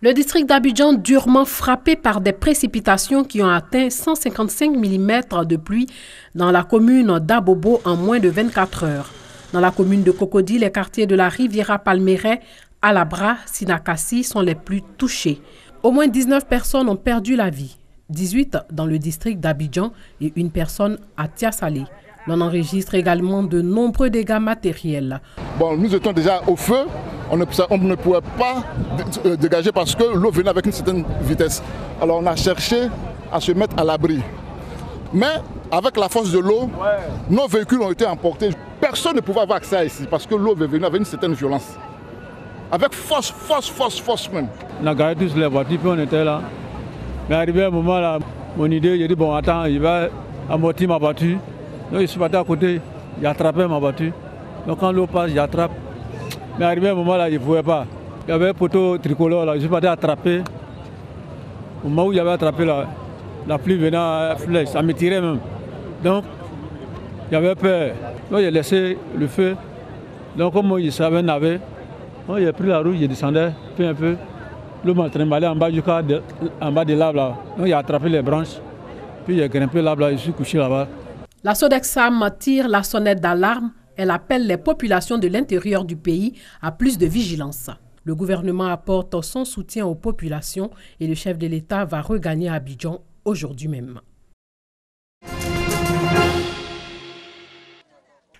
Le district d'Abidjan durement frappé par des précipitations qui ont atteint 155 mm de pluie dans la commune d'Abobo en moins de 24 heures. Dans la commune de Cocody, les quartiers de la Riviera Palmeraie, Alabra, Sinakasi sont les plus touchés. Au moins 19 personnes ont perdu la vie, 18 dans le district d'Abidjan et une personne à Tiasalé. On enregistre également de nombreux dégâts matériels. Bon, nous étions déjà au feu, on ne pouvait pas dégager parce que l'eau venait avec une certaine vitesse. Alors on a cherché à se mettre à l'abri. Mais avec la force de l'eau, nos véhicules ont été emportés. Personne ne pouvait avoir accès ici parce que l'eau venait avec une certaine violence. Avec force même. On a garé tous les voitures, puis on était là. Mais arrivé un moment là, mon idée, j'ai dit bon attends, il va amortir ma voiture. Donc je suis parti à côté, j'ai attrapé ma voiture. Donc quand l'eau passe, j'attrape. Mais arrivé un moment là, je ne pouvais pas. Il y avait un poteau tricolore là, je suis parti attraper. Au moment où j'avais attrapé là, la pluie venait à flèche, ça me tirait même. Donc j'avais peur. Donc j'ai laissé le feu. Donc comme il savait naver, j'ai pris la route, je descendais peu à peu. L'eau m'a entraîné d'aller en bas en bas de l'arbre là. Donc j'ai attrapé les branches. Puis j'ai grimpé l'arbre là, je suis couché là-bas. La Sodexam tire la sonnette d'alarme. Elle appelle les populations de l'intérieur du pays à plus de vigilance. Le gouvernement apporte son soutien aux populations et le chef de l'État va regagner Abidjan aujourd'hui même.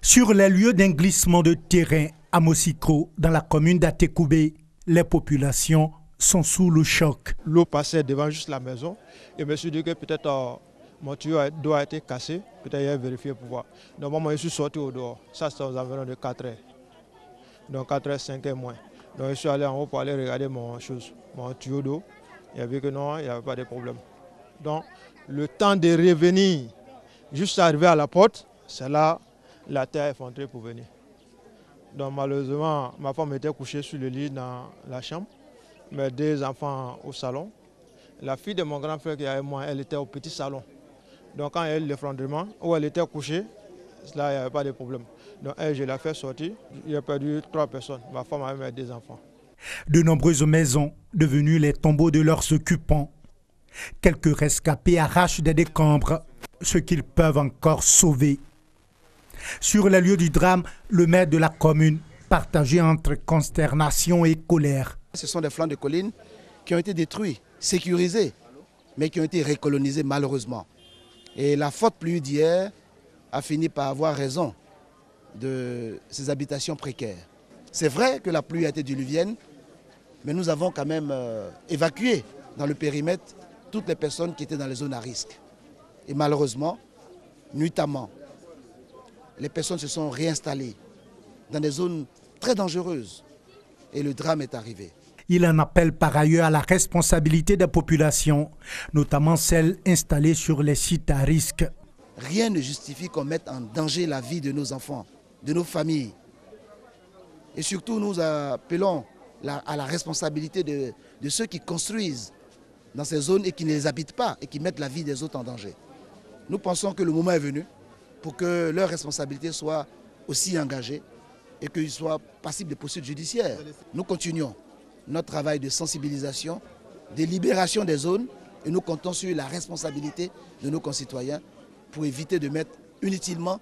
Sur les lieux d'un glissement de terrain à Mosikro, dans la commune d'Atekoubé, les populations sont sous le choc. L'eau passait devant juste la maison et je me suis dit que peut-être mon tuyau d'eau a été cassé, peut-être il a vérifié pour voir. Donc moi je suis sorti au dehors, ça c'était aux environs de 4 heures. Donc 4 heures, 5 heures moins. Donc je suis allé en haut pour aller regarder mon tuyau d'eau. Il y avait que non, il n'y avait pas de problème. Donc le temps de revenir, juste arriver à la porte, c'est là la terre est effondrée pour venir. Donc malheureusement, ma femme était couchée sur le lit dans la chambre, mes 2 enfants au salon. La fille de mon grand frère qui est avec moi, elle était au petit salon. Donc quand il y a eu l'effondrement, où elle était couchée, là il n'y avait pas de problème. Donc elle, je l'ai fait sortir, j'ai perdu 3 personnes, ma femme avec mes 2 enfants. De nombreuses maisons devenues les tombeaux de leurs occupants. Quelques rescapés arrachent des décombres, ce qu'ils peuvent encore sauver. Sur les lieux du drame, le maire de la commune, partagé entre consternation et colère. Ce sont des flancs de collines qui ont été détruits, sécurisés, mais qui ont été recolonisés malheureusement. Et la forte pluie d'hier a fini par avoir raison de ces habitations précaires. C'est vrai que la pluie a été diluvienne, mais nous avons quand même évacué dans le périmètre toutes les personnes qui étaient dans les zones à risque. Et malheureusement, nuitamment, les personnes se sont réinstallées dans des zones très dangereuses et le drame est arrivé. Il en appelle par ailleurs à la responsabilité des populations, notamment celles installées sur les sites à risque. Rien ne justifie qu'on mette en danger la vie de nos enfants, de nos familles. Et surtout, nous appelons à la responsabilité de ceux qui construisent dans ces zones et qui ne les habitent pas et qui mettent la vie des autres en danger. Nous pensons que le moment est venu pour que leur responsabilité soit aussi engagée et qu'ils soient passibles de poursuites judiciaires. Nous continuons notre travail de sensibilisation, de libération des zones et nous comptons sur la responsabilité de nos concitoyens pour éviter de mettre inutilement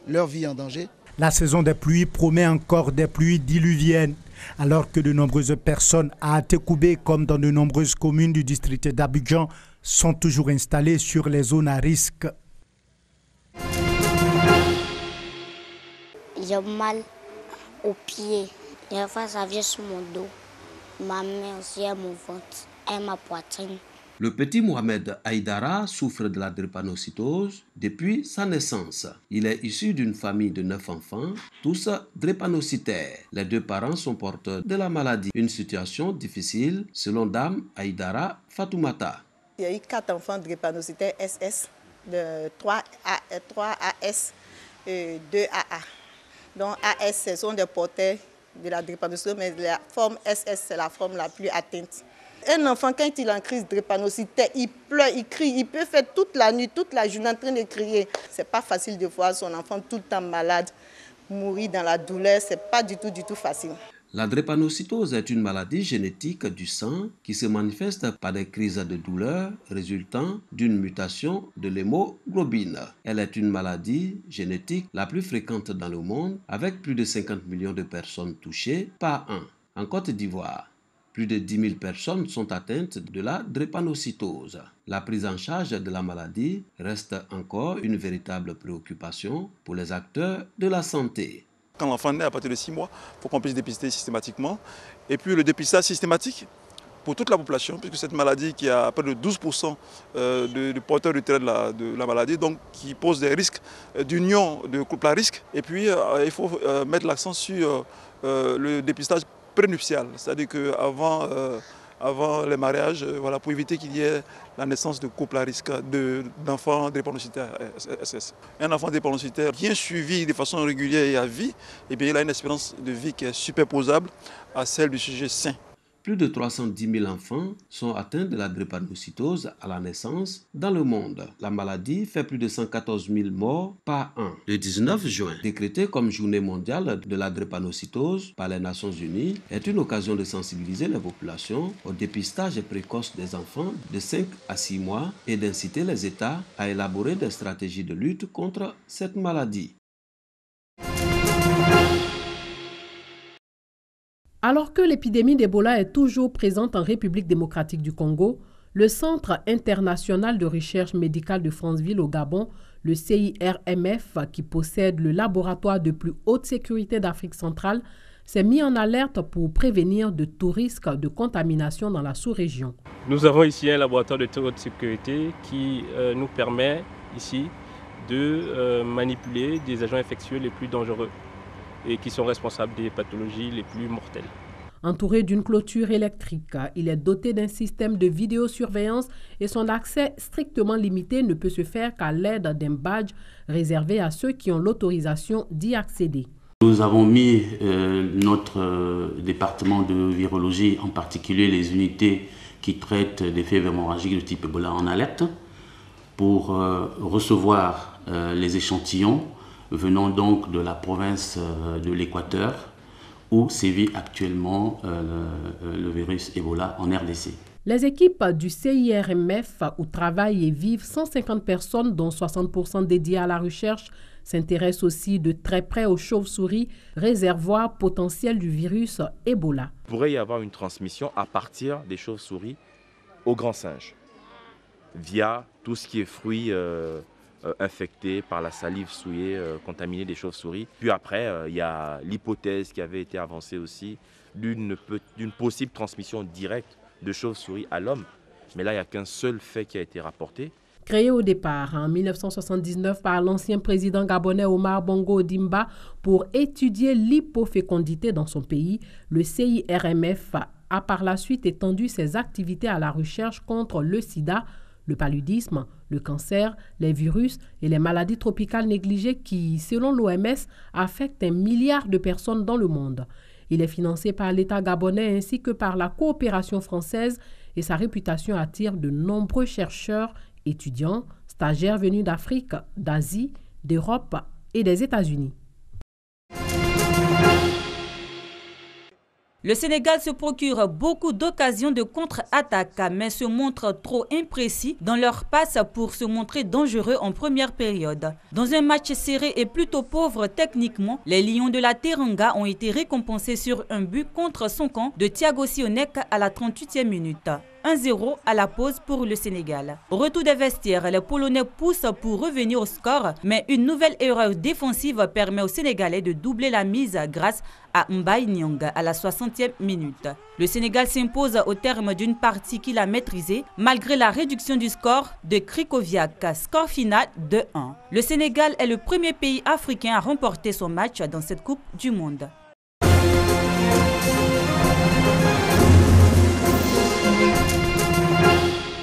leur vie en danger. La saison des pluies promet encore des pluies diluviennes, alors que de nombreuses personnes à Atekoubé, comme dans de nombreuses communes du district d'Abidjan, sont toujours installées sur les zones à risque. J'ai mal aux pieds. Des fois, ça vient sur mon dos. Ma main aussi, à mon ventre et ma poitrine. Le petit Mohamed Aïdara souffre de la drépanocytose depuis sa naissance. Il est issu d'une famille de 9 enfants, tous drépanocytaires. Les 2 parents sont porteurs de la maladie. Une situation difficile selon Dame Aïdara Fatoumata. Il y a eu 4 enfants drépanocytaires SS, de 3 AS et 2 AA. Donc AS, ce sont des porteurs de la drépanocytose, mais la forme SS, c'est la forme la plus atteinte. Un enfant, quand il est en crise drépanocytaire, il pleure, il crie, il peut faire toute la nuit, toute la journée en train de crier. Ce n'est pas facile de voir son enfant tout le temps malade, mourir dans la douleur, ce n'est pas du tout facile. La drépanocytose est une maladie génétique du sang qui se manifeste par des crises de douleur résultant d'une mutation de l'hémoglobine. Elle est une maladie génétique la plus fréquente dans le monde avec plus de 50 millions de personnes touchées par an. En Côte d'Ivoire, plus de 10 000 personnes sont atteintes de la drépanocytose. La prise en charge de la maladie reste encore une véritable préoccupation pour les acteurs de la santé. Quand l'enfant naît à partir de 6 mois, il faut qu'on puisse dépister systématiquement. Et puis le dépistage systématique pour toute la population, puisque cette maladie qui a près de 12% de porteurs du trait de la maladie, donc qui pose des risques d'union de couple à risque. Et puis il faut mettre l'accent sur le dépistage prénuptial, c'est-à-dire qu'avant les mariages, voilà, pour éviter qu'il y ait la naissance de couples à risque d'enfants drépanocytaires SS. Un enfant drépanocytaire bien suivi de façon régulière et à vie, eh bien, il a une espérance de vie qui est superposable à celle du sujet sain. Plus de 310 000 enfants sont atteints de la drépanocytose à la naissance dans le monde. La maladie fait plus de 114 000 morts par an. Le 19 juin, décrété comme journée mondiale de la drépanocytose par les Nations Unies, est une occasion de sensibiliser les populations au dépistage précoce des enfants de 5 à 6 mois et d'inciter les États à élaborer des stratégies de lutte contre cette maladie. Alors que l'épidémie d'Ebola est toujours présente en République démocratique du Congo, le Centre international de recherche médicale de Franceville au Gabon, le CIRMF, qui possède le laboratoire de plus haute sécurité d'Afrique centrale, s'est mis en alerte pour prévenir de tout risque de contamination dans la sous-région. Nous avons ici un laboratoire de très haute sécurité qui nous permet ici de manipuler des agents infectieux les plus dangereux et qui sont responsables des pathologies les plus mortelles. Entouré d'une clôture électrique, il est doté d'un système de vidéosurveillance et son accès strictement limité ne peut se faire qu'à l'aide d'un badge réservé à ceux qui ont l'autorisation d'y accéder. Nous avons mis notre département de virologie, en particulier les unités qui traitent des fièvres hémorragiques de type Ebola, en alerte pour recevoir les échantillons venant donc de la province de l'Équateur où sévit actuellement le virus Ebola en RDC. Les équipes du CIRMF, où travaillent et vivent 150 personnes, dont 60% dédiées à la recherche, s'intéressent aussi de très près aux chauves-souris, réservoirs potentiels du virus Ebola. Il pourrait y avoir une transmission à partir des chauves-souris aux grands singes, via tout ce qui est fruits infectés par la salive souillée, contaminée des chauves-souris. Puis après, il y a l'hypothèse qui avait été avancée aussi d'une possible transmission directe de chauves-souris à l'homme. Mais là, il n'y a qu'un seul fait qui a été rapporté. Créé au départ en 1979 par l'ancien président gabonais Omar Bongo Ondimba pour étudier l'hypofécondité dans son pays, le CIRMF a par la suite étendu ses activités à la recherche contre le sida, le paludisme, le cancer, les virus et les maladies tropicales négligées qui, selon l'OMS, affectent 1 milliard de personnes dans le monde. Il est financé par l'État gabonais ainsi que par la coopération française et sa réputation attire de nombreux chercheurs, étudiants, stagiaires venus d'Afrique, d'Asie, d'Europe et des États-Unis. Le Sénégal se procure beaucoup d'occasions de contre-attaque, mais se montre trop imprécis dans leur passe pour se montrer dangereux en première période. Dans un match serré et plutôt pauvre techniquement, les Lions de la Teranga ont été récompensés sur un but contre son camp de Thiago Sionek à la 38e minute. 1-0 à la pause pour le Sénégal. Au retour des vestiaires, les Polonais poussent pour revenir au score, mais une nouvelle erreur défensive permet aux Sénégalais de doubler la mise grâce à Mbaye Nyang à la 60e minute. Le Sénégal s'impose au terme d'une partie qu'il a maîtrisée, malgré la réduction du score de Krikoviak, score final 2-1. Le Sénégal est le premier pays africain à remporter son match dans cette Coupe du Monde.